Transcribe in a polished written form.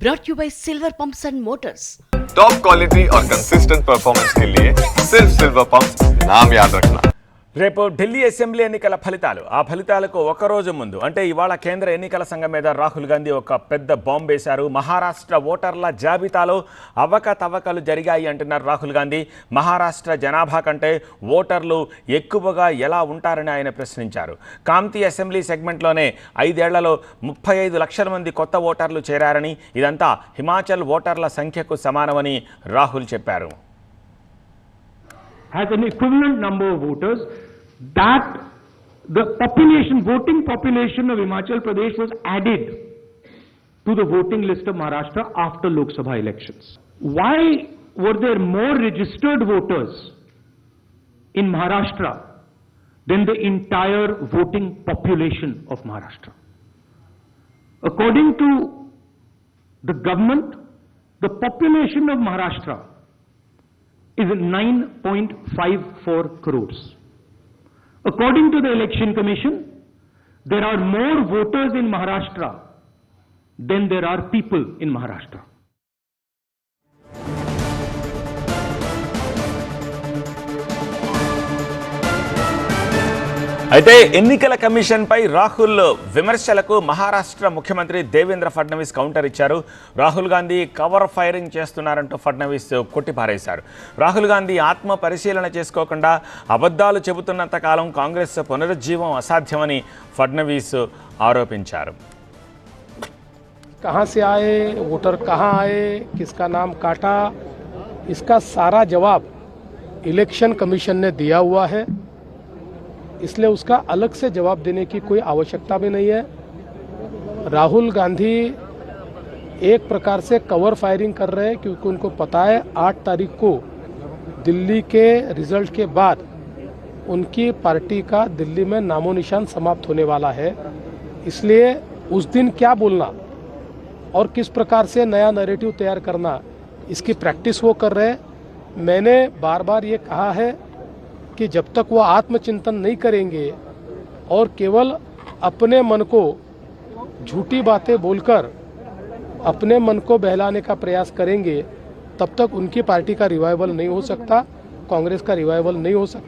brought you by Silver Pumps and Motors. Top quality और consistent performance के लिए सिर्फ सिल्वर पंप्स नाम याद रखना। రేపు ఢిల్లీ అసెంబ్లీ ఎన్నికల ఫలితాలు ఆ ఫలితాలకు ఒక రోజు ముందు అంటే ఇవాళ కేంద్ర ఎన్నికల సంఘం మీద రాహుల్ గాంధీ ఒక పెద్ద బాంబు వేశారు. మహారాష్ట్ర ఓటర్ల జాబితాలో అవకతవకలు జరిగాయి అంటున్నారు రాహుల్ గాంధీ. మహారాష్ట్ర జనాభా కంటే ఓటర్లు ఎక్కువగా ఎలా ఉంటారని ఆయన ప్రశ్నించారు. కాంతి అసెంబ్లీ సెగ్మెంట్లోనే 5 ఏళ్లలో 35 లక్షల మంది కొత్త ఓటర్లు చేరారని, ఇదంతా హిమాచల్ ఓటర్ల సంఖ్యకు సమానమని రాహుల్ చెప్పారు. Has an equivalent number of voters that the population, voting population of Himachal Pradesh was added to the voting list of Maharashtra after Lok Sabha elections. Why were there more registered voters in Maharashtra than the entire voting population of Maharashtra? According to the government, the population of Maharashtra is 9.54 crores. According to the Election Commission, there are more voters in Maharashtra than there are people in Maharashtra. అయితే ఎన్నికల కమిషన్పై రాహుల్ విమర్శలకు మహారాష్ట్ర ముఖ్యమంత్రి Devendra Fadnavis counter ఇచ్చారు. Rahul Gandhi cover firing చేస్తున్నారంటూ ఫడ్నవీస్ కొట్టిపారేశారు. రాహుల్ గాంధీ ఆత్మ పరిశీలన చేసుకోకుండా అబద్ధాలు చెబుతున్నంత కాలం కాంగ్రెస్ పునరుజ్జీవం అసాధ్యమని ఫడ్నవీస్ ఆరోపించారు. कहाँ से आए, वोटर कहाँ आए, किसका नाम काटा, इसका सारा जवाब इलेक्शन कमीशन ने दिया हुआ है, इसलिए उसका अलग से जवाब देने की कोई आवश्यकता भी नहीं है. राहुल गांधी एक प्रकार से कवर फायरिंग कर रहे हैं क्योंकि उनको पता है 8 तारीख को दिल्ली के रिजल्ट के बाद उनकी पार्टी का दिल्ली में नामो निशान समाप्त होने वाला है. इसलिए उस दिन क्या बोलना और किस प्रकार से नया नैरेटिव तैयार करना, इसकी प्रैक्टिस वो कर रहे हैं. मैंने बार बार ये कहा है कि जब तक वो आत्मचिंतन नहीं करेंगे और केवल अपने मन को झूठी बातें बोलकर अपने मन को बहलाने का प्रयास करेंगे, तब तक उनकी पार्टी का रिवाइवल नहीं हो सकता, कांग्रेस का रिवाइवल नहीं हो सकता.